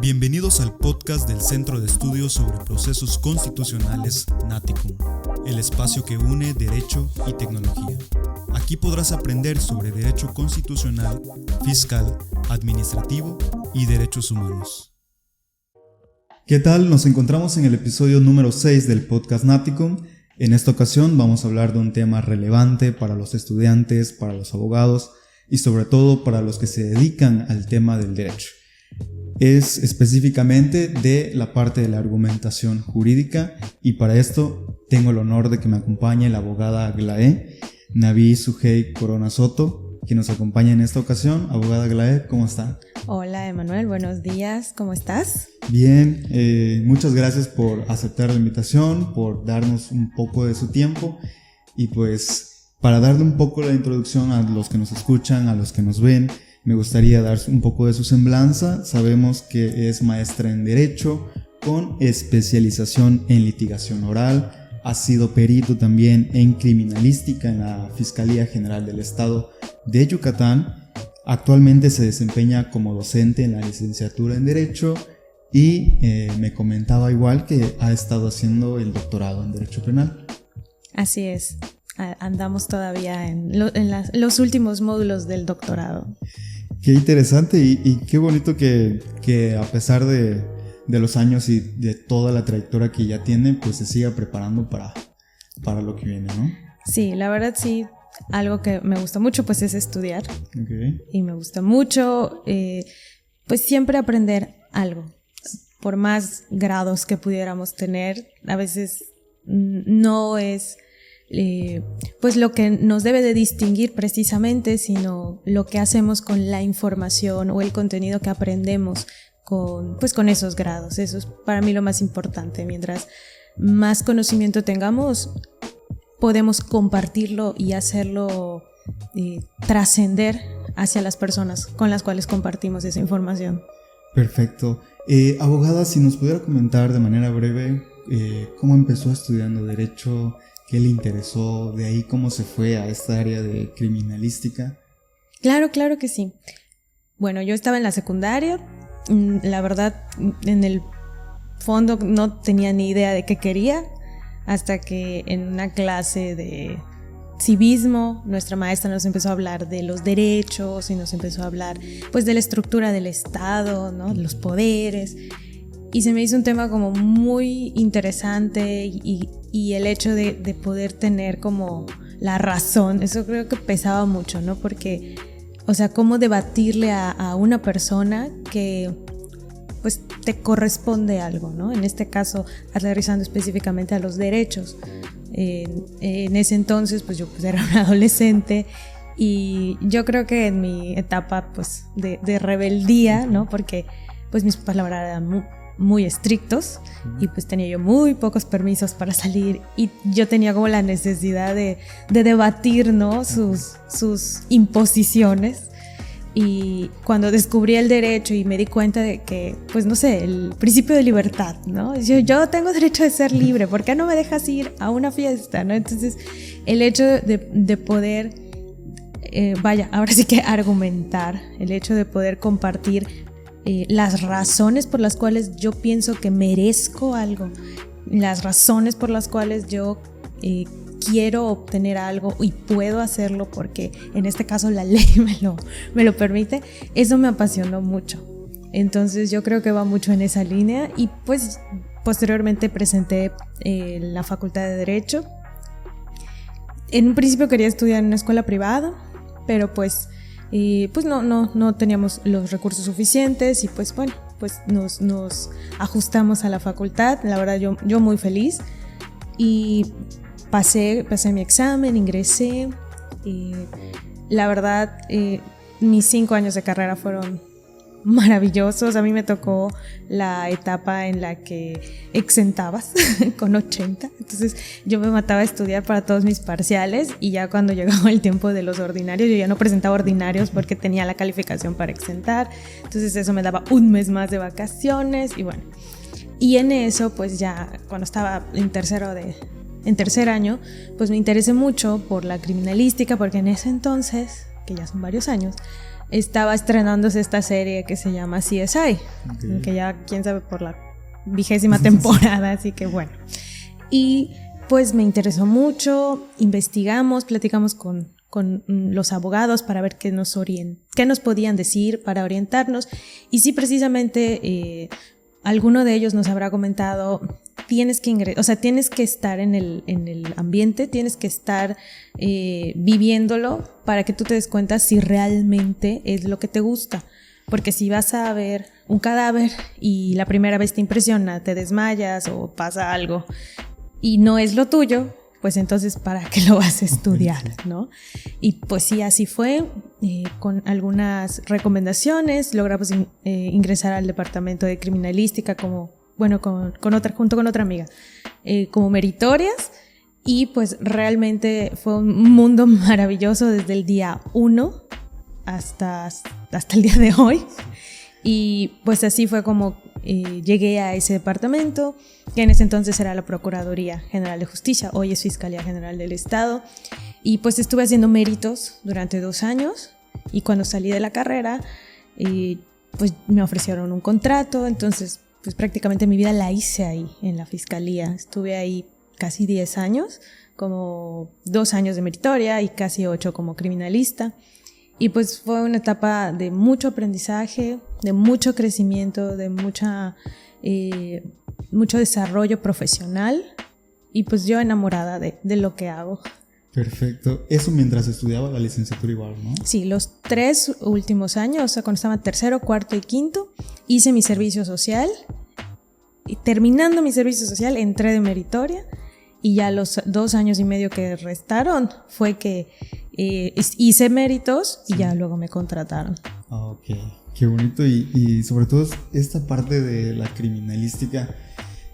Bienvenidos al podcast del Centro de Estudios sobre Procesos Constitucionales Naticum, el espacio que une derecho y tecnología. Aquí podrás aprender sobre derecho constitucional, fiscal, administrativo y derechos humanos. ¿Qué tal? Nos encontramos en el episodio número 6 del podcast Naticum. En esta ocasión vamos a hablar de un tema relevante para los estudiantes, para los abogados y sobre todo para los que se dedican al tema del derecho. Es específicamente de la parte de la argumentación jurídica y para esto tengo el honor de que me acompañe la abogada Aglaé Naví Sujei Corona Soto, quien nos acompaña en esta ocasión. Abogada Aglaé, ¿cómo está? Hola Emanuel, buenos días, ¿cómo estás? Bien, muchas gracias por aceptar la invitación, por darnos un poco de su tiempo y pues para darle un poco la introducción a los que nos escuchan, a los que nos ven, me gustaría dar un poco de su semblanza. Sabemos que es maestra en Derecho con especialización en litigación oral. Ha sido perito también en criminalística en la Fiscalía General del Estado de Yucatán. Actualmente se desempeña como docente en la licenciatura en Derecho y me comentaba igual que ha estado haciendo el doctorado en Derecho Penal. Así es. Andamos todavía en los últimos módulos del doctorado. Qué interesante y qué bonito que a pesar de los años y de toda la trayectoria que ya tiene, pues se siga preparando para lo que viene, ¿no? Sí, la verdad sí, algo que me gusta mucho pues es estudiar. Okay. Y me gusta mucho pues siempre aprender algo. Por más grados que pudiéramos tener, a veces no es pues lo que nos debe de distinguir precisamente, sino lo que hacemos con la información o el contenido que aprendemos con esos grados. Eso es para mí lo más importante. Mientras más conocimiento tengamos, podemos compartirlo y hacerlo trascender hacia las personas con las cuales compartimos esa información. Perfecto. Abogada, si nos pudiera comentar de manera breve cómo empezó estudiando Derecho, qué le interesó, de ahí cómo se fue a esta área de criminalística. Claro que sí. Bueno, yo estaba en la secundaria, la verdad en el fondo no tenía ni idea de qué quería, hasta que en una clase de civismo nuestra maestra nos empezó a hablar de los derechos y nos empezó a hablar pues de la estructura del Estado, ¿no? Los poderes. Y se me hizo un tema como muy interesante y el hecho de poder tener como la razón, eso creo que pesaba mucho, ¿no? Porque, o sea, cómo debatirle a una persona que pues te corresponde algo, ¿no? En este caso, aterrizando específicamente a los derechos. En ese entonces, pues yo pues era una adolescente y yo creo que en mi etapa pues de rebeldía, ¿no? Porque pues mis papás la verdad eran muy estrictos y pues tenía yo muy pocos permisos para salir y yo tenía como la necesidad de debatir, ¿no? sus imposiciones. Y cuando descubrí el derecho y me di cuenta de que, pues no sé, el principio de libertad, ¿no? Yo tengo derecho de ser libre, ¿por qué no me dejas ir a una fiesta, ¿no? Entonces el hecho de poder, ahora sí que argumentar, el hecho de poder compartir las razones por las cuales yo pienso que merezco algo, las razones por las cuales yo quiero obtener algo y puedo hacerlo porque en este caso la ley me lo permite, eso me apasionó mucho. Entonces yo creo que va mucho en esa línea y pues posteriormente presenté la Facultad de Derecho. En un principio quería estudiar en una escuela privada, pero pues no teníamos los recursos suficientes y pues bueno, pues nos ajustamos a la facultad. La verdad yo muy feliz y pasé mi examen, ingresé y la verdad mis 5 años de carrera fueron maravillosos. A mí me tocó la etapa en la que exentabas con 80, entonces yo me mataba a estudiar para todos mis parciales y ya cuando llegaba el tiempo de los ordinarios yo ya no presentaba ordinarios porque tenía la calificación para exentar, entonces eso me daba un mes más de vacaciones y bueno, y en eso pues ya cuando estaba en tercer año pues me interesé mucho por la criminalística porque en ese entonces, que ya son varios años, estaba estrenándose esta serie que se llama CSI, que ya quién sabe por la 20ª temporada, así que bueno. Y pues me interesó mucho, investigamos, platicamos con los abogados para ver qué nos podían decir para orientarnos. Y sí, precisamente alguno de ellos nos habrá comentado, tienes que estar en el ambiente, tienes que estar viviéndolo para que tú te des cuenta si realmente es lo que te gusta. Porque si vas a ver un cadáver y la primera vez te impresiona, te desmayas o pasa algo y no es lo tuyo, pues entonces ¿para qué lo vas a estudiar, no? Y pues sí, así fue, con algunas recomendaciones logramos ingresar al departamento de criminalística junto con otra amiga, como meritorias, y pues realmente fue un mundo maravilloso desde el día 1 hasta el día de hoy. Y pues así fue como llegué a ese departamento, que en ese entonces era la Procuraduría General de Justicia, hoy es Fiscalía General del Estado. Y pues estuve haciendo méritos durante 2 años, y cuando salí de la carrera pues me ofrecieron un contrato. Entonces pues prácticamente mi vida la hice ahí en la Fiscalía. Estuve ahí casi 10 años, como 2 años de meritoria y casi 8 como criminalista. Y pues fue una etapa de mucho aprendizaje, de mucho crecimiento, de mucho desarrollo profesional, y pues yo enamorada de lo que hago. Perfecto. Eso mientras estudiaba la licenciatura igual, ¿no? Sí, los 3 últimos años, o sea, cuando estaba tercero, cuarto y quinto, hice mi servicio social, y terminando mi servicio social entré de meritoria, y ya los 2 años y medio que restaron fue que hice méritos y ya luego me contrataron. Ok, qué bonito. Y sobre todo esta parte de la criminalística,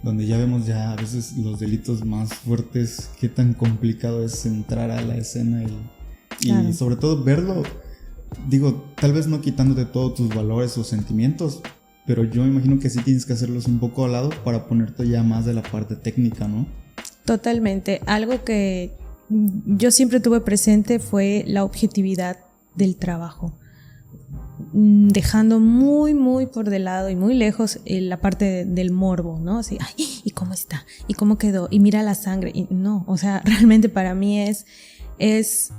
donde ya vemos ya a veces los delitos más fuertes, qué tan complicado es entrar a la escena y claro, sobre todo verlo, digo, tal vez no quitándote todos tus valores o sentimientos, pero yo me imagino que sí tienes que hacerlos un poco al lado para ponerte ya más de la parte técnica, ¿no? Totalmente. Algo que yo siempre tuve presente fue la objetividad del trabajo, dejando muy, muy por de lado y muy lejos la parte del morbo, ¿no? Así, ay, ¿y cómo está? ¿Y cómo quedó? Y mira la sangre. Y no, o sea, realmente para mí es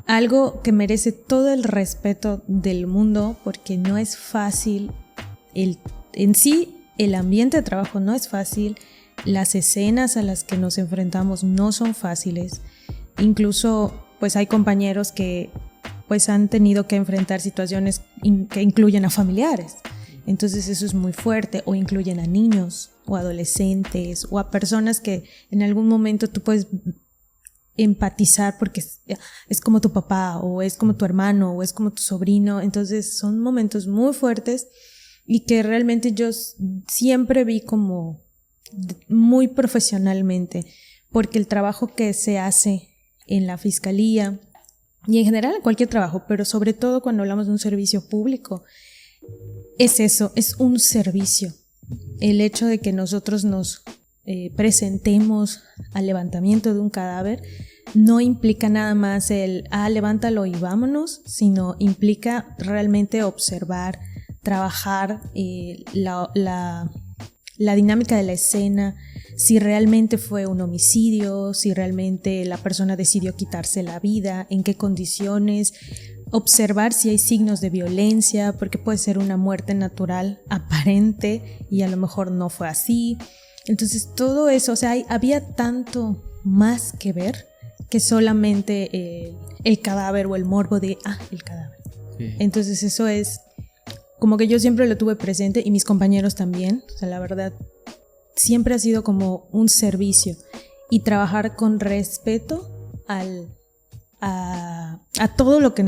algo que merece todo el respeto del mundo, porque no es fácil, en sí el ambiente de trabajo no es fácil. Las escenas a las que nos enfrentamos no son fáciles. Incluso pues hay compañeros que pues han tenido que enfrentar situaciones que incluyen a familiares. Entonces eso es muy fuerte, o incluyen a niños o adolescentes o a personas que en algún momento tú puedes empatizar porque es como tu papá o es como tu hermano o es como tu sobrino. Entonces son momentos muy fuertes y que realmente yo siempre vi como muy profesionalmente, porque el trabajo que se hace en la fiscalía y en general en cualquier trabajo, pero sobre todo cuando hablamos de un servicio público, es eso, es un servicio. El hecho de que nosotros nos presentemos al levantamiento de un cadáver no implica nada más levántalo y vámonos, sino implica realmente observar, trabajar la dinámica de la escena, si realmente fue un homicidio, si realmente la persona decidió quitarse la vida, en qué condiciones, observar si hay signos de violencia, porque puede ser una muerte natural aparente y a lo mejor no fue así. Entonces todo eso, o sea, había tanto más que ver que solamente el cadáver o el morbo de, el cadáver. Sí. Entonces eso es como que yo siempre lo tuve presente, y mis compañeros también. O sea, la verdad, siempre ha sido como un servicio, y trabajar con respeto a todo lo que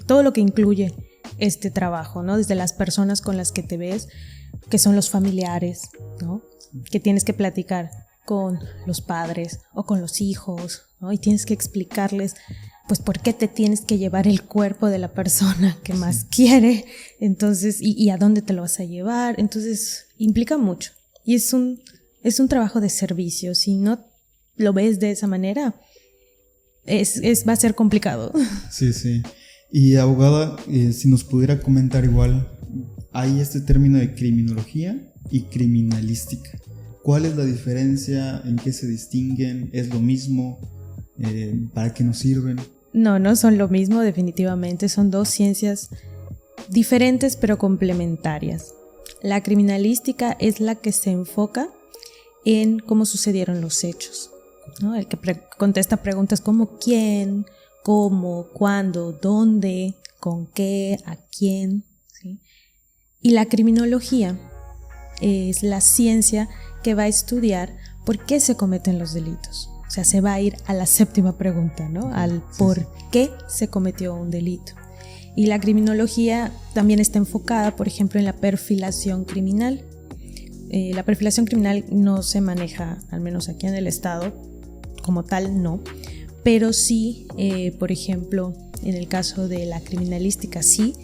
todo lo que incluye este trabajo, ¿no? Desde las personas con las que te ves, que son los familiares, ¿no? Que tienes que platicar con los padres o con los hijos, ¿no? Y tienes que explicarles pues por qué te tienes que llevar el cuerpo de la persona que más quiere, entonces, y a dónde te lo vas a llevar. Entonces implica mucho, y es un trabajo de servicio. Si no lo ves de esa manera, va a ser complicado. Sí. Y abogada, si nos pudiera comentar igual, hay este término de criminología y criminalística. ¿Cuál es la diferencia? ¿En qué se distinguen? ¿Es lo mismo? ¿Para qué nos sirven? No son lo mismo, definitivamente. Son dos ciencias diferentes pero complementarias. La criminalística es la que se enfoca en cómo sucedieron los hechos, ¿no? El que contesta preguntas como quién, cómo, cuándo, dónde, con qué, a quién, ¿sí? Y la criminología es la ciencia que va a estudiar por qué se cometen los delitos. O sea, se va a ir a la séptima pregunta, ¿no? Al por qué se cometió un delito. Y la criminología también está enfocada, por ejemplo, en la perfilación criminal. La perfilación criminal no se maneja, al menos aquí en el estado, como tal no, pero sí, por ejemplo, en el caso de la criminalística sí,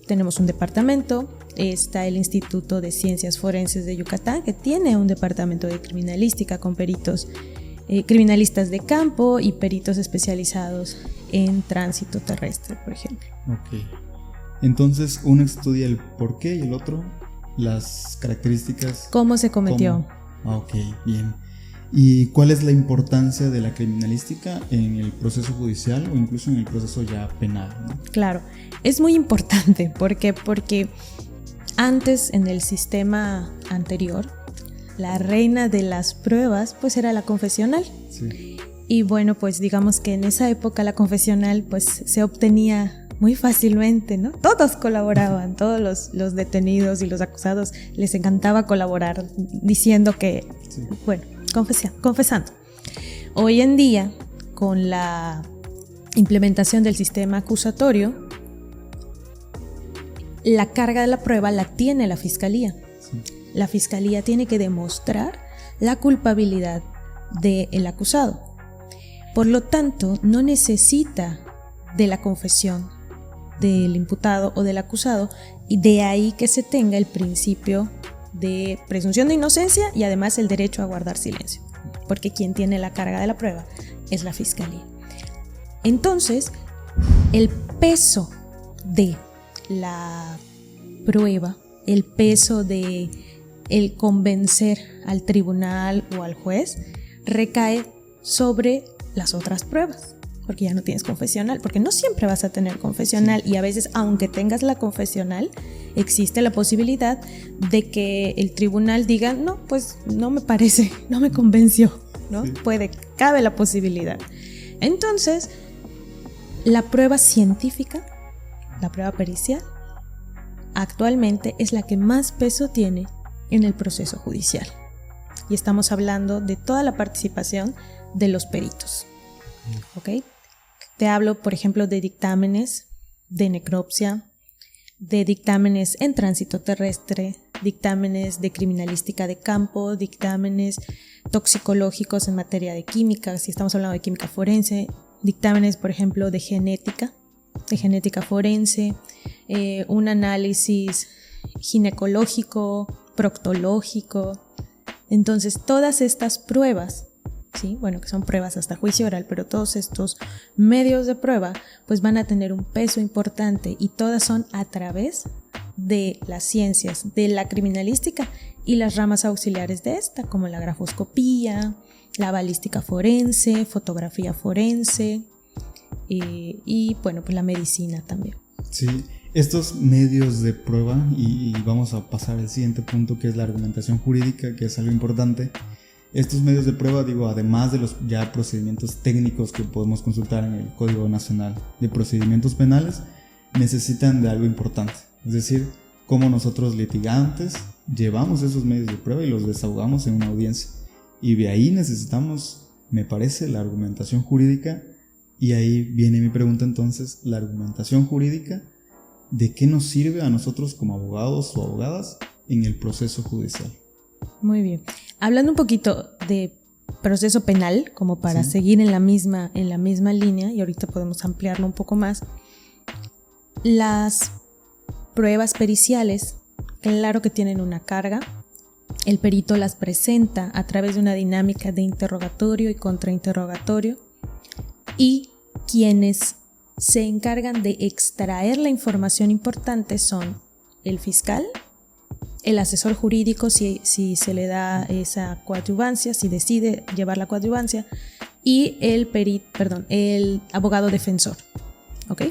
tenemos un departamento. Está el Instituto de Ciencias Forenses de Yucatán, que tiene un departamento de criminalística con peritos, criminalistas de campo y peritos especializados en tránsito terrestre, por ejemplo. Ok. Entonces, uno estudia el por qué y el otro las características. ¿Cómo se cometió? Ok, bien. ¿Y cuál es la importancia de la criminalística en el proceso judicial o incluso en el proceso ya penal, ¿no? Claro, es muy importante. ¿Por qué? Porque antes, en el sistema anterior, la reina de las pruebas pues era la confesional. Sí. Y bueno, pues digamos que en esa época la confesional pues se obtenía muy fácilmente, ¿no? Todos colaboraban, todos los detenidos y los acusados les encantaba colaborar diciendo que, sí, bueno, confesando. Hoy en día, con la implementación del sistema acusatorio, la carga de la prueba la tiene la fiscalía. Sí. La fiscalía tiene que demostrar la culpabilidad del acusado. Por lo tanto, no necesita de la confesión del imputado o del acusado, y de ahí que se tenga el principio de presunción de inocencia y además el derecho a guardar silencio, porque quien tiene la carga de la prueba es la fiscalía. Entonces, el peso de la prueba, el peso de el convencer al tribunal o al juez recae sobre las otras pruebas, porque ya no tienes confesional, porque no siempre vas a tener confesional, y a veces, aunque tengas la confesional, existe la posibilidad de que el tribunal diga, no, pues no me parece, no me convenció, ¿no? Sí. Cabe la posibilidad. Entonces, la prueba científica, la prueba pericial, actualmente es la que más peso tiene en el proceso judicial. Y estamos hablando de toda la participación de los peritos. ¿Ok? Te hablo, por ejemplo, de dictámenes de necropsia, de dictámenes en tránsito terrestre, dictámenes de criminalística de campo, dictámenes toxicológicos en materia de química, si estamos hablando de química forense, dictámenes, por ejemplo, de genética forense, un análisis ginecológico, proctológico. Entonces, todas estas pruebas, ¿sí? Bueno, que son pruebas hasta juicio oral, pero todos estos medios de prueba pues van a tener un peso importante, y todas son a través de las ciencias de la criminalística y las ramas auxiliares de esta, como la grafoscopía, la balística forense, fotografía forense y bueno, pues la medicina también. Sí, estos medios de prueba, y vamos a pasar al siguiente punto, que es la argumentación jurídica, que es algo importante. Estos medios de prueba, digo, además de los ya procedimientos técnicos que podemos consultar en el Código Nacional de Procedimientos Penales, necesitan de algo importante, es decir, cómo nosotros litigantes llevamos esos medios de prueba y los desahogamos en una audiencia. Y de ahí necesitamos, me parece, la argumentación jurídica. Y ahí viene mi pregunta entonces, la argumentación jurídica, ¿de qué nos sirve a nosotros como abogados o abogadas en el proceso judicial? Muy bien. Hablando un poquito de proceso penal, como para seguir en la misma línea, y ahorita podemos ampliarlo un poco más, las pruebas periciales, claro que tienen una carga. El perito las presenta a través de una dinámica de interrogatorio y contrainterrogatorio, y quienes se encargan de extraer la información importante son el fiscal, el asesor jurídico si se le da esa coadyuvancia, si decide llevar la coadyuvancia, y el abogado defensor. ¿Ok?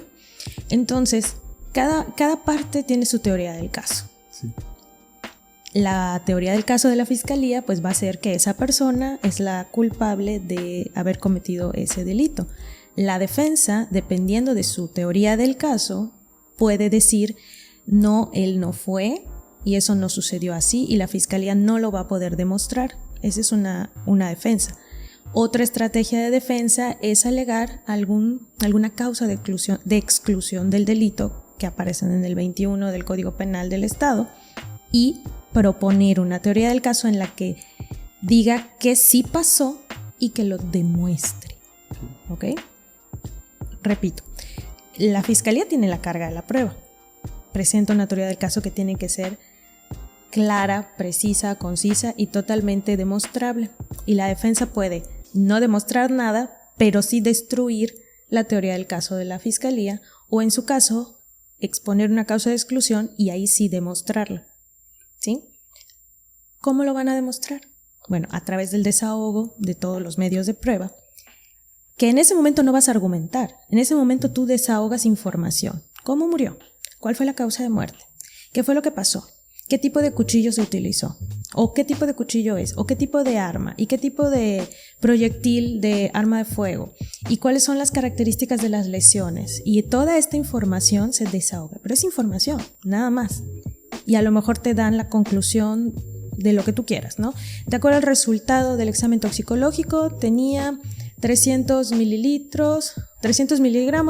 Entonces, cada parte tiene su teoría del caso. Sí. La teoría del caso de la fiscalía pues va a ser que esa persona es la culpable de haber cometido ese delito. La defensa, dependiendo de su teoría del caso, puede decir no, él no fue y eso no sucedió así y la fiscalía no lo va a poder demostrar. Esa es una defensa. Otra estrategia de defensa es alegar alguna causa de exclusión del delito que aparecen en el 21 del Código Penal del Estado y proponer una teoría del caso en la que diga que sí pasó y que lo demuestre. ¿Ok? Repito, la fiscalía tiene la carga de la prueba. Presenta una teoría del caso que tiene que ser clara, precisa, concisa y totalmente demostrable. Y la defensa puede no demostrar nada, pero sí destruir la teoría del caso de la fiscalía o en su caso exponer una causa de exclusión y ahí sí demostrarla. ¿Sí? ¿Cómo lo van a demostrar? Bueno, a través del desahogo de todos los medios de prueba, que en ese momento no vas a argumentar, en ese momento tú desahogas información. ¿Cómo murió? ¿Cuál fue la causa de muerte? ¿Qué fue lo que pasó? ¿Qué tipo de cuchillo se utilizó? ¿O qué tipo de cuchillo es? ¿O qué tipo de arma? ¿Y qué tipo de proyectil de arma de fuego? ¿Y cuáles son las características de las lesiones? Y toda esta información se desahoga, pero es información, nada más. Y a lo mejor te dan la conclusión de lo que tú quieras, ¿no? De acuerdo al resultado del examen toxicológico, tenía 300 miligramos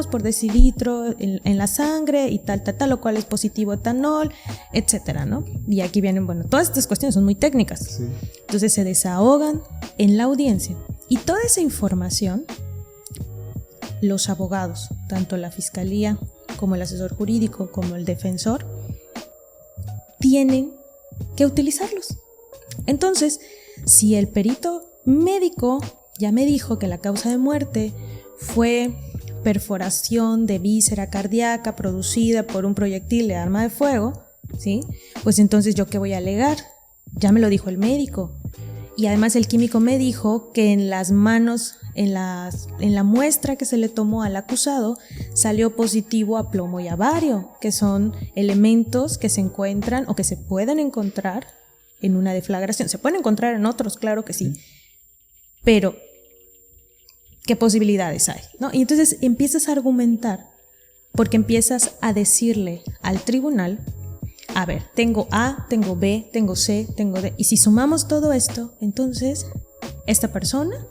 por decilitro en la sangre y tal, lo cual es positivo etanol, etcétera, ¿no? Y aquí vienen, bueno, todas estas cuestiones son muy técnicas. Sí. Entonces se desahogan en la audiencia y toda esa información, los abogados, tanto la fiscalía como el asesor jurídico como el defensor, tienen que utilizarlos. Entonces, si el perito médico ya me dijo que la causa de muerte fue perforación de víscera cardíaca producida por un proyectil de arma de fuego, ¿sí? Pues entonces ¿yo qué voy a alegar? Ya me lo dijo el médico. Y además el químico me dijo que en las manos, en la muestra que se le tomó al acusado, salió positivo a plomo y a bario, que son elementos que se encuentran o que se pueden encontrar en una deflagración. Se pueden encontrar en otros, claro que sí. Pero ¿qué posibilidades hay? ¿No? Y entonces empiezas a argumentar porque empiezas a decirle al tribunal, a ver, tengo A, tengo B, tengo C, tengo D, y si sumamos todo esto, entonces esta persona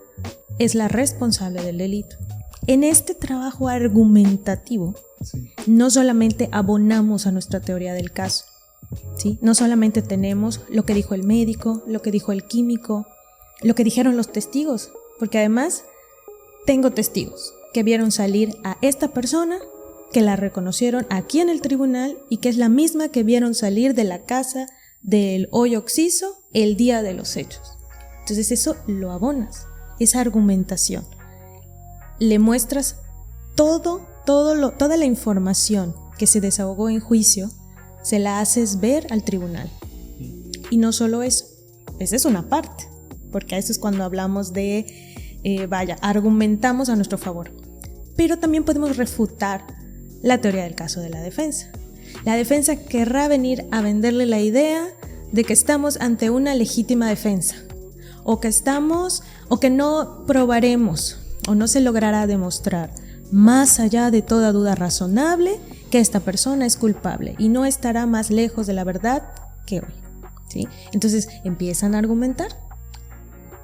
es la responsable del delito. En este trabajo argumentativo, sí, no solamente abonamos a nuestra teoría del caso, ¿sí? No solamente tenemos lo que dijo el médico, lo que dijo el químico, lo que dijeron los testigos, porque además tengo testigos que vieron salir a esta persona, que la reconocieron aquí en el tribunal y que es la misma que vieron salir de la casa del Hoyo Oxiso el día de los hechos. Entonces eso lo abonas, esa argumentación. Le muestras toda la información que se desahogó en juicio, se la haces ver al tribunal. Y no solo eso, esa es una parte, porque eso es cuando hablamos de, argumentamos a nuestro favor. Pero también podemos refutar la teoría del caso de la defensa. La defensa querrá venir a venderle la idea de que estamos ante una legítima defensa, o que no probaremos, o no se logrará demostrar, más allá de toda duda razonable, que esta persona es culpable y no estará más lejos de la verdad que hoy, ¿sí? Entonces empiezan a argumentar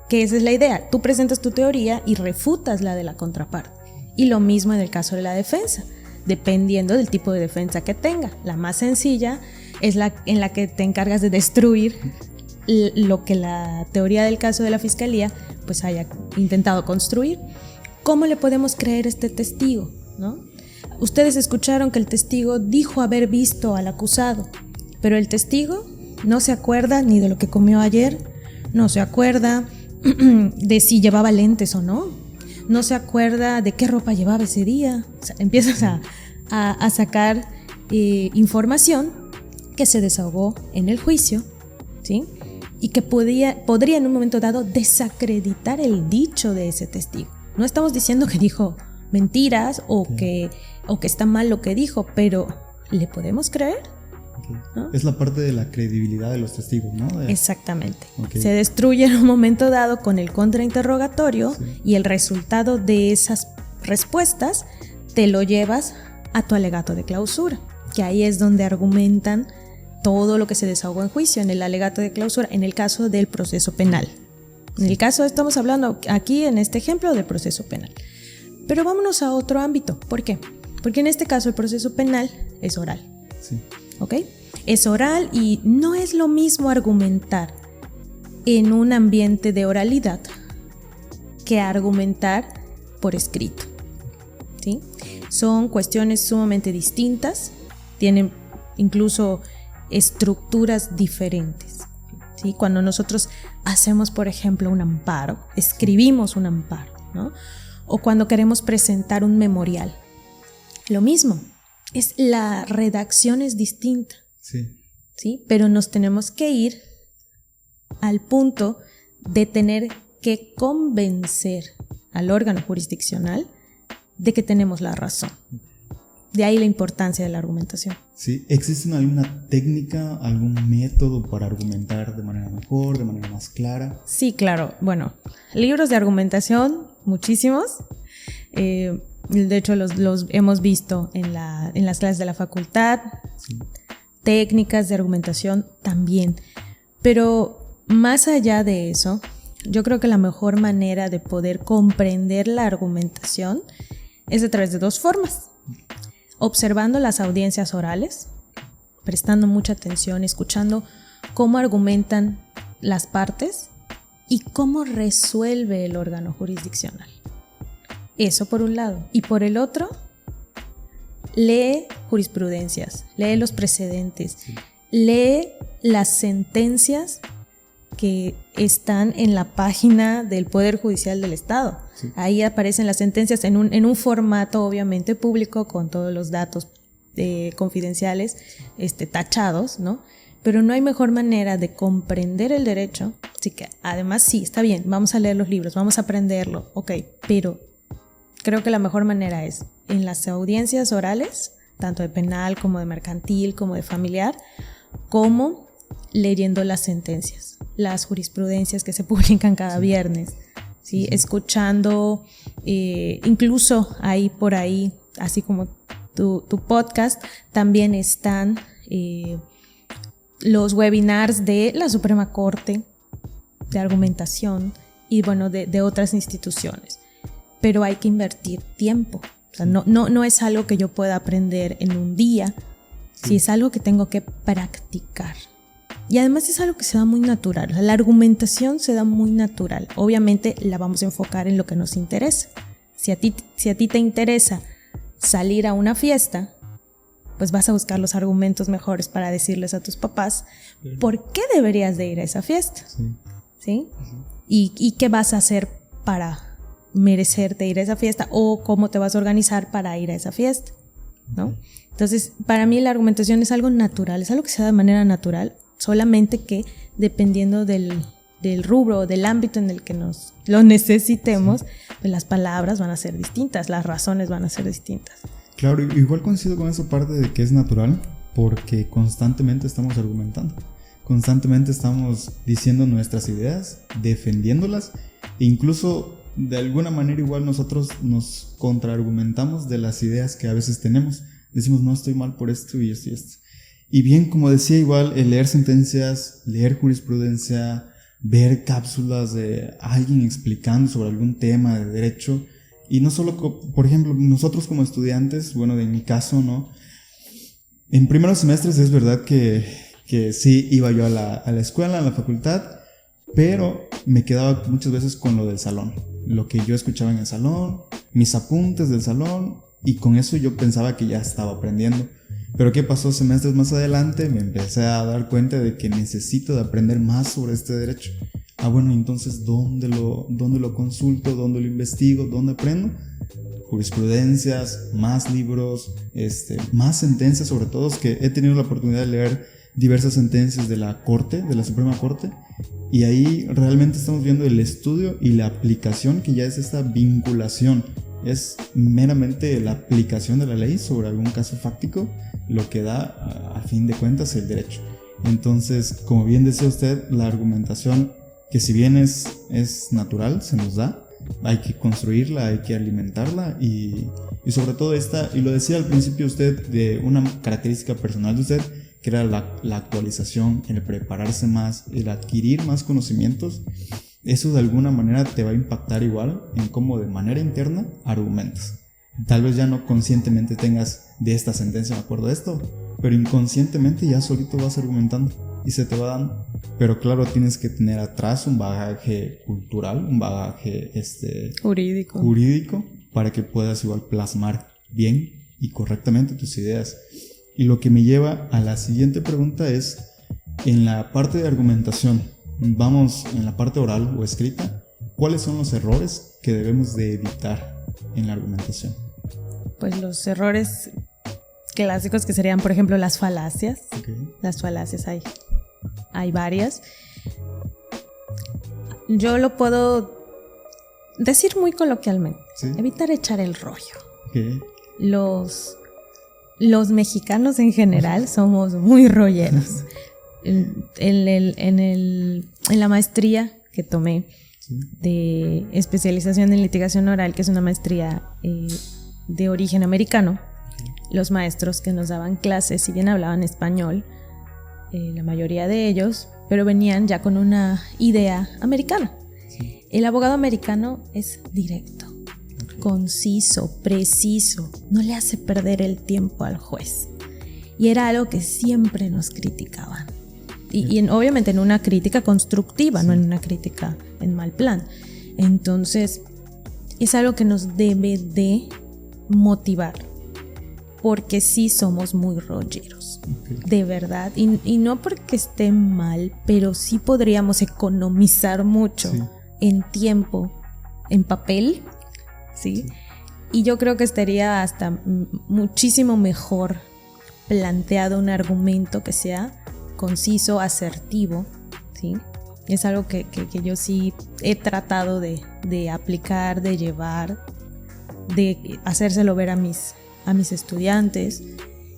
que esa es la idea. Tú presentas tu teoría y refutas la de la contraparte. Y lo mismo en el caso de la defensa, dependiendo del tipo de defensa que tenga. La más sencilla es la en la que te encargas de destruir lo que la teoría del caso de la fiscalía pues haya intentado construir. ¿Cómo le podemos creer a este testigo, ¿no? Ustedes escucharon que el testigo dijo haber visto al acusado, pero el testigo no se acuerda ni de lo que comió ayer, no se acuerda de si llevaba lentes o no no se acuerda de qué ropa llevaba ese día. O sea, empiezas a sacar información que se desahogó en el juicio, ¿sí? Y que podría en un momento dado desacreditar el dicho de ese testigo. No estamos diciendo que dijo mentiras o que está mal lo que dijo, pero ¿le podemos creer? ¿No? Es la parte de la credibilidad de los testigos, ¿no? Exactamente. Se destruye en un momento dado con el contrainterrogatorio, y el resultado de esas respuestas te lo llevas a tu alegato de clausura, que ahí es donde argumentan todo lo que se desahogó en juicio, en el alegato de clausura, en el caso del proceso penal. En el caso, estamos hablando aquí en este ejemplo del proceso penal. Pero vámonos a otro ámbito. ¿Por qué? Porque en este caso el proceso penal es oral. Sí. ¿Ok? Es oral y no es lo mismo argumentar en un ambiente de oralidad que argumentar por escrito, ¿sí? Son cuestiones sumamente distintas, tienen incluso estructuras diferentes, ¿sí? Cuando nosotros hacemos, por ejemplo, un amparo, escribimos un amparo, ¿no? O cuando queremos presentar un memorial, lo mismo, la redacción es distinta. Sí. ¿Sí? Pero nos tenemos que ir al punto de tener que convencer al órgano jurisdiccional de que tenemos la razón. De ahí la importancia de la argumentación. Sí, ¿existe alguna técnica, algún método para argumentar de manera mejor, de manera más clara? Sí, claro. Bueno, libros de argumentación, muchísimos. De hecho, los hemos visto en las clases de la facultad. Sí. Técnicas de argumentación también. Pero más allá de eso, yo creo que la mejor manera de poder comprender la argumentación es a través de dos formas. Observando las audiencias orales, prestando mucha atención, escuchando cómo argumentan las partes y cómo resuelve el órgano jurisdiccional. Eso por un lado. Y por el otro, lee jurisprudencias, lee los precedentes, lee las sentencias que están en la página del Poder Judicial del Estado. Sí. Ahí aparecen las sentencias en un formato obviamente público con todos los datos confidenciales tachados, ¿no? Pero no hay mejor manera de comprender el derecho. Así que además sí, está bien, vamos a leer los libros, vamos a aprenderlo, ok, pero creo que la mejor manera es en las audiencias orales, tanto de penal como de mercantil, como de familiar, como leyendo las sentencias, las jurisprudencias que se publican cada viernes, ¿sí? Escuchando, incluso ahí por ahí, así como tu podcast, también están los webinars de la Suprema Corte, de argumentación y bueno, de otras instituciones. Pero hay que invertir tiempo. O sea, no es algo que yo pueda aprender en un día, sí, es algo que tengo que practicar. Y además es algo que se da muy natural. O sea, la argumentación se da muy natural. Obviamente la vamos a enfocar en lo que nos interesa. Si a ti te interesa salir a una fiesta, pues vas a buscar los argumentos mejores para decirles a tus papás por qué deberías de ir a esa fiesta. ¿Sí? ¿Y qué vas a hacer para merecerte ir a esa fiesta o cómo te vas a organizar para ir a esa fiesta, ¿no? Entonces, para mí la argumentación es algo natural, es algo que se da de manera natural, solamente que dependiendo del rubro o del ámbito en el que nos lo necesitemos, pues las palabras van a ser distintas, las razones van a ser distintas. Claro, igual coincido con esa parte de que es natural porque constantemente estamos argumentando, constantemente estamos diciendo nuestras ideas, defendiéndolas e incluso de alguna manera igual nosotros nos contraargumentamos de las ideas que a veces tenemos. Decimos, no, estoy mal por esto y esto y esto. Y bien, como decía, igual el leer sentencias, leer jurisprudencia, ver cápsulas de alguien explicando sobre algún tema de derecho. Y no solo, por ejemplo, nosotros como estudiantes, bueno, en mi caso, ¿no? En primeros semestres es verdad que sí iba yo a la escuela, a la facultad, pero me quedaba muchas veces con lo del salón. Lo que yo escuchaba en el salón, mis apuntes del salón, y con eso yo pensaba que ya estaba aprendiendo. Pero ¿qué pasó? Semestres más adelante me empecé a dar cuenta de que necesito de aprender más sobre este derecho. bueno, entonces ¿dónde lo consulto? ¿Dónde lo investigo? ¿Dónde aprendo? Jurisprudencias, más libros, más sentencias, sobre todo, que he tenido la oportunidad de leer diversas sentencias de la Corte, de la Suprema Corte, y ahí realmente estamos viendo el estudio y la aplicación, que ya es esta vinculación, es meramente la aplicación de la ley sobre algún caso fáctico, lo que da a fin de cuentas el derecho. Entonces, como bien decía usted, la argumentación, que si bien es natural, se nos da, hay que construirla, hay que alimentarla y sobre todo y lo decía al principio usted, de una característica personal de usted, que era la actualización, el prepararse más, el adquirir más conocimientos. Eso de alguna manera te va a impactar igual en cómo de manera interna argumentas. Tal vez ya no conscientemente tengas de esta sentencia me acuerdo de esto, pero inconscientemente ya solito vas argumentando y se te va dando. Pero claro, tienes que tener atrás un bagaje cultural, un bagaje jurídico para que puedas igual plasmar bien y correctamente tus ideas. Y lo que me lleva a la siguiente pregunta es, en la parte de argumentación, vamos en la parte oral o escrita, ¿cuáles son los errores que debemos de evitar en la argumentación? Pues los errores clásicos que serían, por ejemplo, las falacias. Okay. Las falacias hay varias. Yo lo puedo decir muy coloquialmente. ¿Sí? Evitar echar el rollo. Okay. Los mexicanos en general somos muy rolleros. En la maestría que tomé de especialización en litigación oral, que es una maestría de origen americano, los maestros que nos daban clases, si bien hablaban español, la mayoría de ellos, pero venían ya con una idea americana. Sí. El abogado americano es directo, conciso, preciso, no le hace perder el tiempo al juez. Y era algo que siempre nos criticaban. Y obviamente en una crítica constructiva, no en una crítica en mal plan. Entonces, es algo que nos debe de motivar, porque sí somos muy rolleros, de verdad. Y no porque esté mal, pero sí podríamos economizar mucho en tiempo, en papel, ¿sí? Y yo creo que estaría hasta muchísimo mejor planteado un argumento que sea conciso, asertivo, ¿sí? Es algo que yo sí he tratado de aplicar, de llevar, de hacérselo ver a mis estudiantes.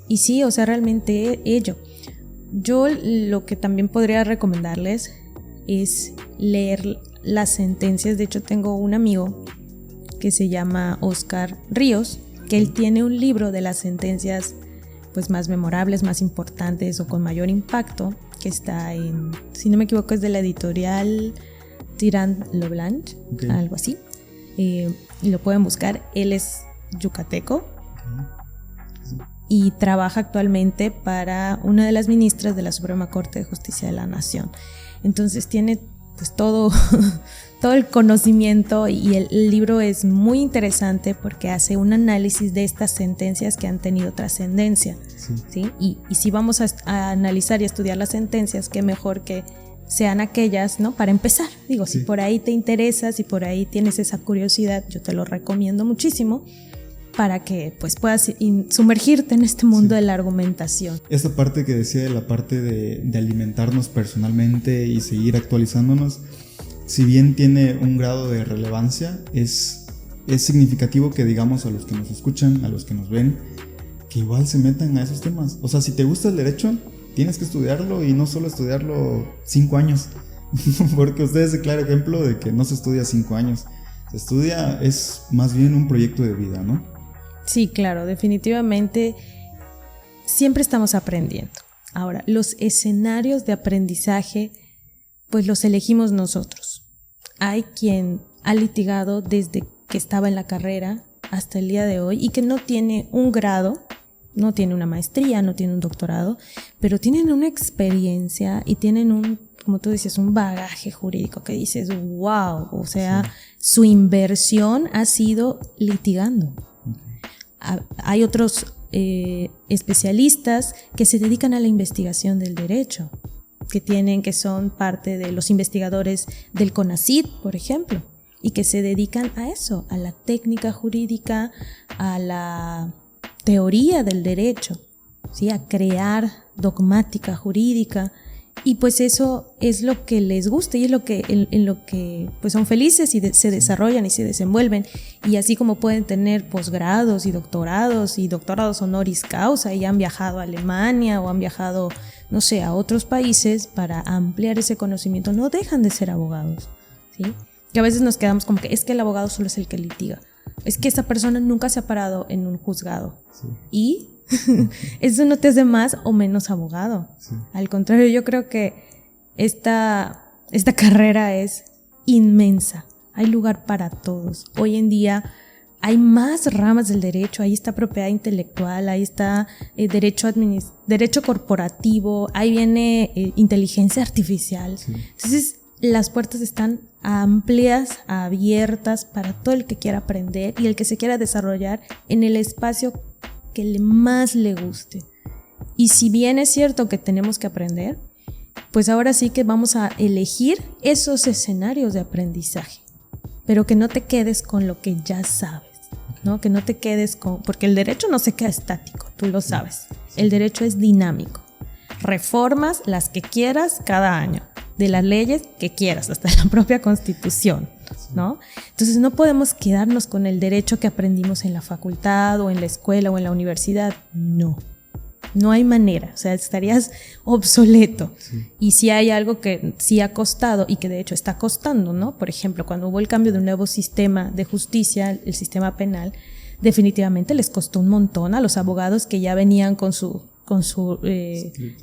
Y sí, o sea, realmente ello. Yo lo que también podría recomendarles es leer las sentencias. De hecho, tengo un amigo que se llama Oscar Ríos, que él tiene un libro de las sentencias pues más memorables, más importantes o con mayor impacto, que está en, si no me equivoco, es de la editorial Tirant lo Blanche, algo así. Y lo pueden buscar. Él es yucateco y trabaja actualmente para una de las ministras de la Suprema Corte de Justicia de la Nación. Entonces tiene pues todo el conocimiento, y el libro es muy interesante porque hace un análisis de estas sentencias que han tenido trascendencia. ¿Sí? Y si vamos a analizar y estudiar las sentencias, qué mejor que sean aquellas, ¿no? Para empezar, digo, si por ahí te interesa, si por ahí tienes esa curiosidad, yo te lo recomiendo muchísimo para que pues puedas sumergirte en este mundo de la argumentación. Esta parte que decía, de la parte de alimentarnos personalmente y seguir actualizándonos, si bien tiene un grado de relevancia, es significativo que digamos a los que nos escuchan, a los que nos ven, que igual se metan a esos temas. O sea, si te gusta el derecho, tienes que estudiarlo, y no solo estudiarlo 5 años, porque usted es el claro ejemplo de que no se estudia 5 años. Se estudia, es más bien un proyecto de vida, ¿no? Sí, claro, definitivamente siempre estamos aprendiendo. Ahora, los escenarios de aprendizaje, pues los elegimos nosotros. Hay quien ha litigado desde que estaba en la carrera hasta el día de hoy y que no tiene un grado, no tiene una maestría, no tiene un doctorado, pero tienen una experiencia y tienen como tú dices, un bagaje jurídico que dices, wow, o sea, su inversión ha sido litigando. Hay otros especialistas que se dedican a la investigación del derecho, que son parte de los investigadores del CONACYT, por ejemplo, y que se dedican a eso, a la técnica jurídica, a la teoría del derecho, ¿sí? A crear dogmática jurídica. Y pues eso es lo que les gusta y es lo que, en lo que pues son felices y se desarrollan y se desenvuelven. Y así como pueden tener posgrados y doctorados honoris causa y han viajado a Alemania o han viajado, no sé, a otros países para ampliar ese conocimiento, no dejan de ser abogados, ¿sí? Que a veces nos quedamos como que es que el abogado solo es el que litiga. Es que esa persona nunca se ha parado en un juzgado. Sí. Y eso no te hace más o menos abogado. Sí. Al contrario, yo creo que esta carrera es inmensa. Hay lugar para todos. Hoy en día hay más ramas del derecho. Ahí está propiedad intelectual, ahí está derecho corporativo, ahí viene inteligencia artificial. Sí. Entonces, las puertas están amplias, abiertas para todo el que quiera aprender y el que se quiera desarrollar en el espacio que más le guste. Y si bien es cierto que tenemos que aprender, pues ahora sí que vamos a elegir esos escenarios de aprendizaje, pero que no te quedes con lo que ya sabes, ¿no? Que no te quedes porque el derecho no se queda estático, tú lo sabes. El derecho es dinámico. Reformas las que quieras cada año, de las leyes que quieras, hasta la propia Constitución, ¿no? Entonces no podemos quedarnos con el derecho que aprendimos en la facultad o en la escuela o en la universidad. No hay manera, o sea, estarías obsoleto. Sí. Y si hay algo que sí ha costado y que de hecho está costando, ¿no? Por ejemplo, cuando hubo el cambio de un nuevo sistema de justicia, el sistema penal, definitivamente les costó un montón a los abogados que ya venían con su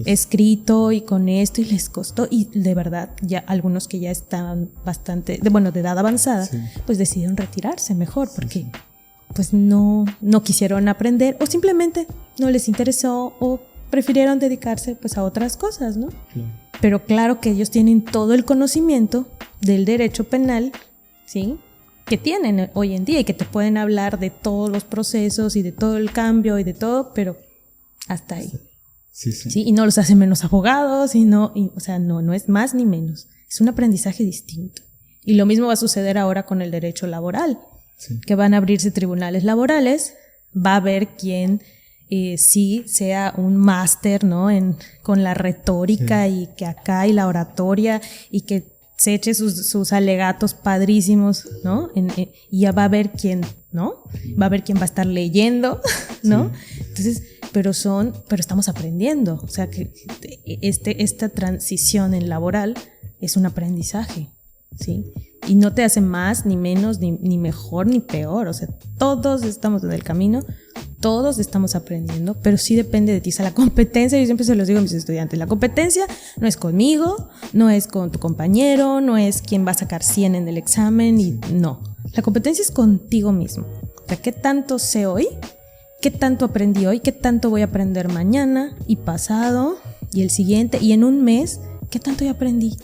escrito y con esto, y les costó, y de verdad ya algunos que ya estaban bastante de edad avanzada, sí, pues decidieron retirarse mejor porque pues no quisieron aprender o simplemente no les interesó o prefirieron dedicarse pues a otras cosas, ¿no? Claro. Pero claro que ellos tienen todo el conocimiento del derecho penal, ¿sí?, que tienen hoy en día y que te pueden hablar de todos los procesos y de todo el cambio y de todo, pero hasta ahí. Sí. ¿Sí? Y no los hace menos abogados o sea, no es más ni menos. Es un aprendizaje distinto. Y lo mismo va a suceder ahora con el derecho laboral, sí, que van a abrirse tribunales laborales, va a haber quien sí sea un máster, ¿no? Con la retórica, sí, y que acá y la oratoria y que se eche sus alegatos padrísimos, ¿no? Y ya va a haber quien, ¿no? Va a haber quien va a estar leyendo, ¿no? Sí. Entonces, pero estamos aprendiendo, o sea que esta transición en laboral es un aprendizaje, ¿sí? Y no te hace más, ni menos, ni mejor, ni peor, o sea, todos estamos en el camino, todos estamos aprendiendo, pero sí depende de ti. O sea, la competencia, yo siempre se los digo a mis estudiantes, la competencia no es conmigo, no es con tu compañero, no es quién va a sacar 100 en el examen, y no. La competencia es contigo mismo. O sea, ¿qué tanto sé hoy? ¿Qué tanto aprendí hoy? ¿Qué tanto voy a aprender mañana y pasado y el siguiente? Y en un mes, ¿qué tanto ya aprendí?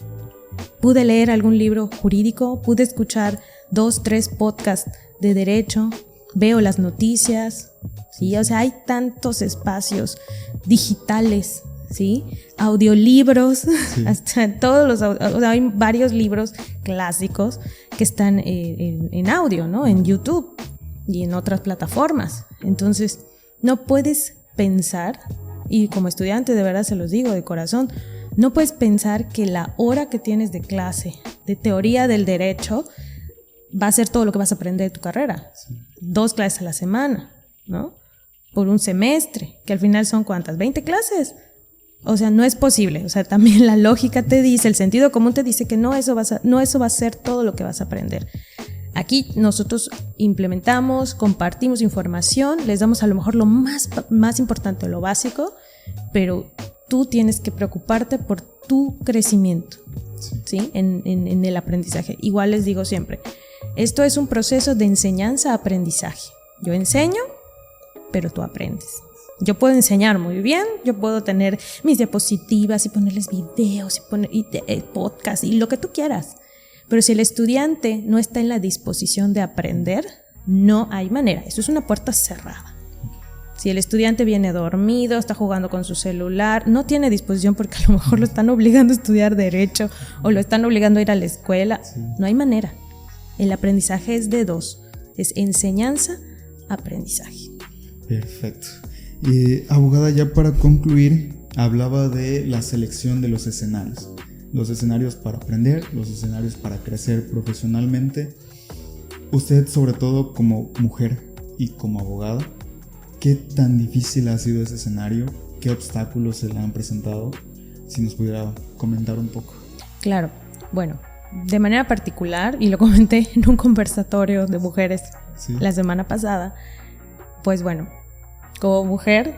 ¿Pude leer algún libro jurídico? ¿Pude escuchar 2, 3 podcasts de derecho? ¿Veo las noticias? ¿Sí? O sea, hay tantos espacios digitales, ¿sí? Audiolibros, sí, hasta todos o sea, hay varios libros clásicos que están en audio, ¿no? En YouTube y en otras plataformas. Entonces, no puedes pensar, y como estudiante de verdad se los digo de corazón, no puedes pensar que la hora que tienes de clase de teoría del derecho va a ser todo lo que vas a aprender de tu carrera. Sí. 2 clases a la semana, ¿no? Por un semestre, que al final son ¿cuántas? 20 clases. O sea, no es posible. O sea, también la lógica te dice, el sentido común te dice que no eso va a ser todo lo que vas a aprender. Aquí nosotros implementamos, compartimos información, les damos a lo mejor lo más importante, lo básico, pero tú tienes que preocuparte por tu crecimiento, ¿sí? En el aprendizaje. Igual les digo siempre, esto es un proceso de enseñanza-aprendizaje. Yo enseño, pero tú aprendes. Yo puedo enseñar muy bien, yo puedo tener mis diapositivas y ponerles videos y podcast y lo que tú quieras. Pero si el estudiante no está en la disposición de aprender, no hay manera. Eso es una puerta cerrada. Si el estudiante viene dormido, está jugando con su celular, no tiene disposición porque a lo mejor lo están obligando a estudiar derecho o lo están obligando a ir a la escuela, no hay manera. El aprendizaje es de dos, es enseñanza, aprendizaje. Perfecto. Abogada, ya para concluir, hablaba de la selección de los escenarios para aprender, los escenarios para crecer profesionalmente. Usted, sobre todo como mujer y como abogada, ¿qué tan difícil ha sido ese escenario? ¿Qué obstáculos se le han presentado? Si nos pudiera comentar un poco. Claro, bueno, de manera particular, y lo comenté en un conversatorio de mujeres la semana pasada, pues bueno, como mujer,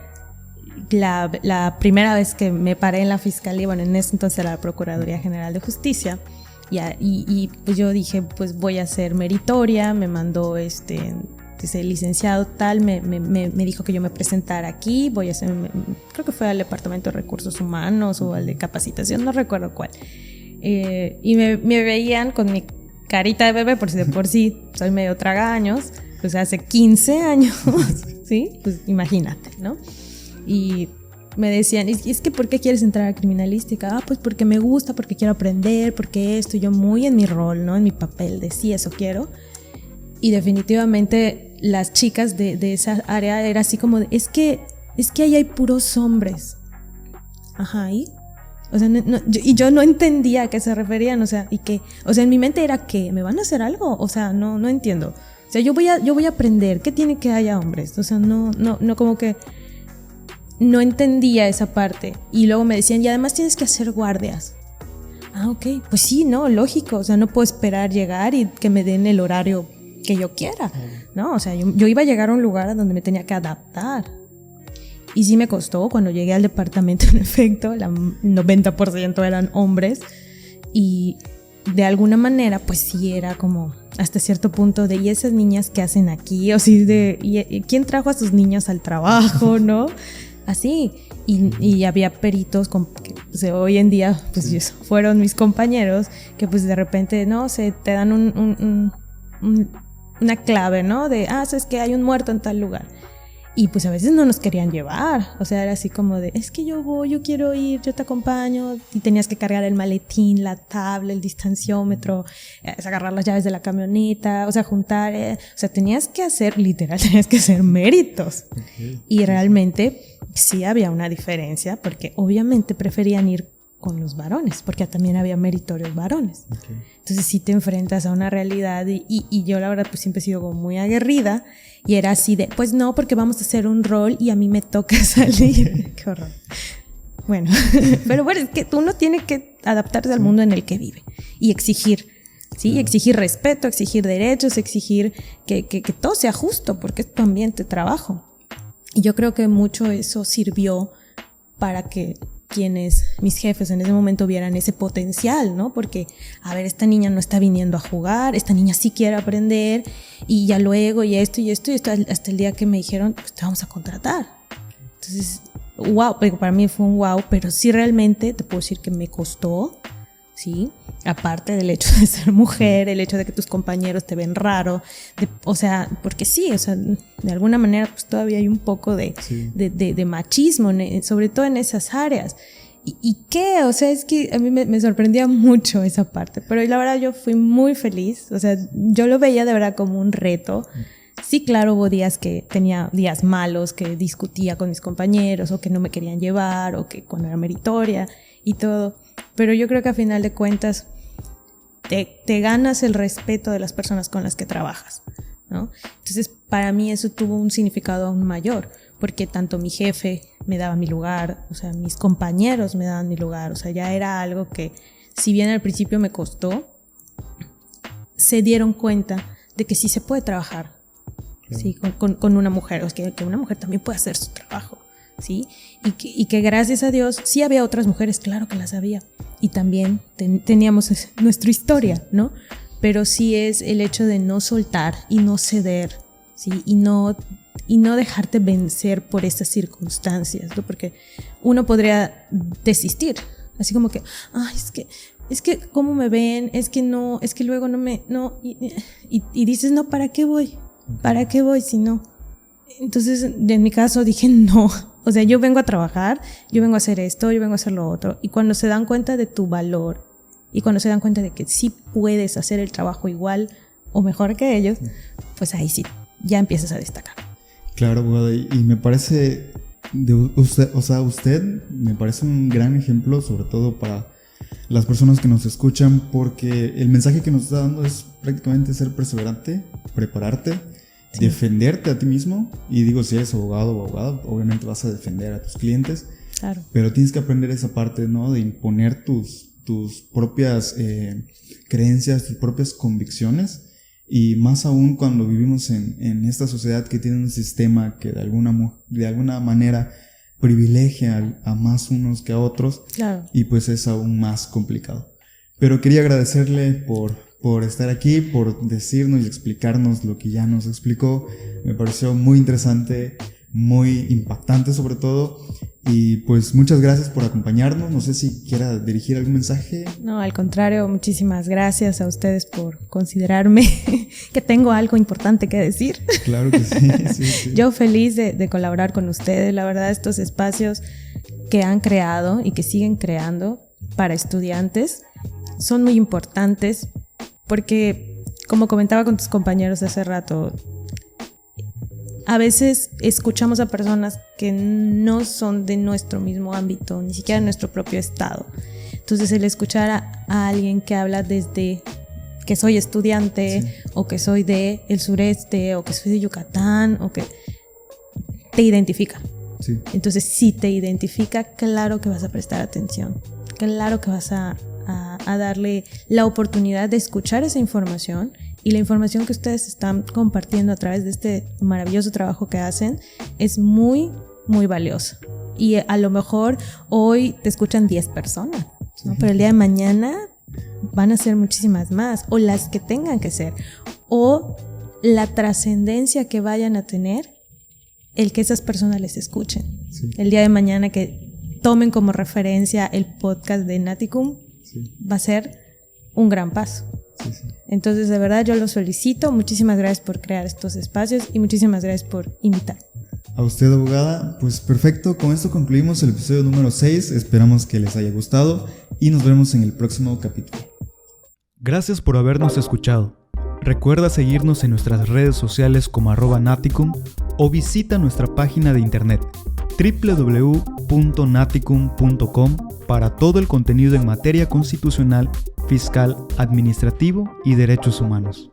la primera vez que me paré en la fiscalía, bueno, en ese entonces era la Procuraduría General de Justicia, y pues yo dije, pues voy a ser meritoria, me mandó el licenciado tal, me dijo que yo me presentara aquí, voy a hacer, creo que fue al Departamento de Recursos Humanos o al de Capacitación, no recuerdo cuál. Y me veían con mi carita de bebé, por sí soy medio tragaños, pues hace 15 años, ¿sí? Pues imagínate, ¿no? Y me decían, es que ¿por qué quieres entrar a criminalística? Ah, pues porque me gusta, porque quiero aprender, porque esto, yo muy en mi rol, ¿no? En mi papel de sí, eso quiero. Y definitivamente las chicas de esa área era así como, es que ahí hay puros hombres. Ajá, ¿y? O sea, yo no entendía a qué se referían, o sea, en mi mente era que ¿me van a hacer algo? O sea, no entiendo. O sea, yo voy a aprender, ¿qué tiene que haya hombres? O sea, no, como que no entendía esa parte. Y luego me decían, y además tienes que hacer guardias. Ah, ok, pues sí, no, lógico, o sea, no puedo esperar llegar y que me den el horario que yo quiera, ¿no? O sea, yo iba a llegar a un lugar a donde me tenía que adaptar. Y sí me costó, cuando llegué al departamento, en efecto, el 90% eran hombres, y de alguna manera, pues sí era como hasta cierto punto de, ¿y esas niñas qué hacen aquí? O sí, ¿y quién trajo a sus niños al trabajo, no? Así, y había peritos que pues, hoy en día, pues fueron mis compañeros, que pues de repente, no sé, te dan una clave, ¿no? De, sabes que hay un muerto en tal lugar. Y pues a veces no nos querían llevar, o sea, era así como de, es que yo quiero ir, yo te acompaño, y tenías que cargar el maletín, la tabla, el distanciómetro, agarrar las llaves de la camioneta, o sea, juntar, o sea, tenías que hacer méritos. Okay. Y realmente sí había una diferencia, porque obviamente preferían ir con los varones, porque también había meritorios varones. Okay. Entonces sí te enfrentas a una realidad y yo la verdad pues siempre he sido como muy aguerrida y era así de, pues no, porque vamos a hacer un rol y a mí me toca salir. Qué horror. Bueno, pero bueno, es que uno tiene que adaptarse al mundo en el que vive y exigir, ¿sí? Claro. Exigir respeto, exigir derechos, exigir que todo sea justo, porque es tu ambiente de trabajo. Y yo creo que mucho eso sirvió para que mis jefes en ese momento vieran ese potencial, ¿no? Porque, a ver, esta niña no está viniendo a jugar, esta niña sí quiere aprender, y ya luego, y esto, hasta el día que me dijeron, pues te vamos a contratar. Entonces, wow, para mí fue un wow, pero sí realmente te puedo decir que me costó, ¿sí? Aparte del hecho de ser mujer, el hecho de que tus compañeros te ven raro, o sea, porque sí, o sea, de alguna manera pues todavía hay un poco de machismo, sobre todo en esas áreas. ¿Y qué? O sea, es que a mí me sorprendía mucho esa parte, pero la verdad yo fui muy feliz, o sea, yo lo veía de verdad como un reto. Sí, claro, hubo días que tenía días malos, que discutía con mis compañeros, o que no me querían llevar, o que cuando era meritoria y todo. Pero yo creo que a final de cuentas te ganas el respeto de las personas con las que trabajas, ¿no? Entonces, para mí eso tuvo un significado aún mayor, porque tanto mi jefe me daba mi lugar, o sea, mis compañeros me daban mi lugar, o sea, ya era algo que, si bien al principio me costó, se dieron cuenta de que sí se puede trabajar, ¿sí? Con una mujer, o sea, que una mujer también puede hacer su trabajo, ¿sí? Y que gracias a Dios sí había otras mujeres, claro que las había, y también teníamos nuestra historia, ¿no? Pero sí es el hecho de no soltar y no ceder, ¿sí? Y no dejarte vencer por estas circunstancias, ¿no? Porque uno podría desistir, así como que, ay, es que cómo me ven, es que luego no, y dices, no, ¿para qué voy si no? Entonces, en mi caso dije no, o sea, yo vengo a trabajar, yo vengo a hacer esto, yo vengo a hacer lo otro. Y cuando se dan cuenta de tu valor y cuando se dan cuenta de que sí puedes hacer el trabajo igual o mejor que ellos, pues ahí sí, ya empiezas a destacar. Claro, abogada, y me parece, usted me parece un gran ejemplo, sobre todo para las personas que nos escuchan, porque el mensaje que nos está dando es prácticamente ser perseverante, prepararte, sí, defenderte a ti mismo. Y digo, si eres abogado o abogada, obviamente vas a defender a tus clientes, claro, pero tienes que aprender esa parte, ¿no? De imponer tus propias creencias, tus propias convicciones. Y más aún cuando vivimos en esta sociedad que tiene un sistema que de alguna manera privilegia a más unos que a otros, claro, y pues es aún más complicado. Pero quería agradecerle por estar aquí, por decirnos y explicarnos lo que ya nos explicó. Me pareció muy interesante, muy impactante sobre todo, y pues muchas gracias por acompañarnos. No sé si quiera dirigir algún mensaje. No, al contrario, muchísimas gracias a ustedes por considerarme que tengo algo importante que decir. Claro que sí, sí, sí. Yo feliz de colaborar con ustedes. La verdad, estos espacios que han creado y que siguen creando para estudiantes son muy importantes porque, como comentaba con tus compañeros hace rato, a veces escuchamos a personas que no son de nuestro mismo ámbito, ni siquiera de nuestro propio estado. Entonces, el escuchar a alguien que habla desde que soy estudiante, sí, o que soy de el sureste, o que soy de Yucatán, o que te identifica. Sí. Entonces, si te identifica, claro que vas a prestar atención, claro que vas a darle la oportunidad de escuchar esa información. Y la información que ustedes están compartiendo a través de este maravilloso trabajo que hacen es muy, muy valiosa. Y a lo mejor hoy te escuchan 10 personas, ¿no? Pero el día de mañana van a ser muchísimas más, o las que tengan que ser, o la trascendencia que vayan a tener el que esas personas les escuchen. Sí. El día de mañana que tomen como referencia el podcast de Naticum, sí, va a ser un gran paso. Sí, sí. Entonces, de verdad, yo los felicito. Muchísimas gracias por crear estos espacios y muchísimas gracias por invitar. A usted, abogada. Pues perfecto, con esto concluimos el episodio número 6. Esperamos que les haya gustado y nos vemos en el próximo capítulo. Gracias por habernos escuchado. Recuerda seguirnos en nuestras redes sociales como @Naticum o visita nuestra página de internet www.naticum.com para todo el contenido en materia constitucional, fiscal, administrativo y derechos humanos.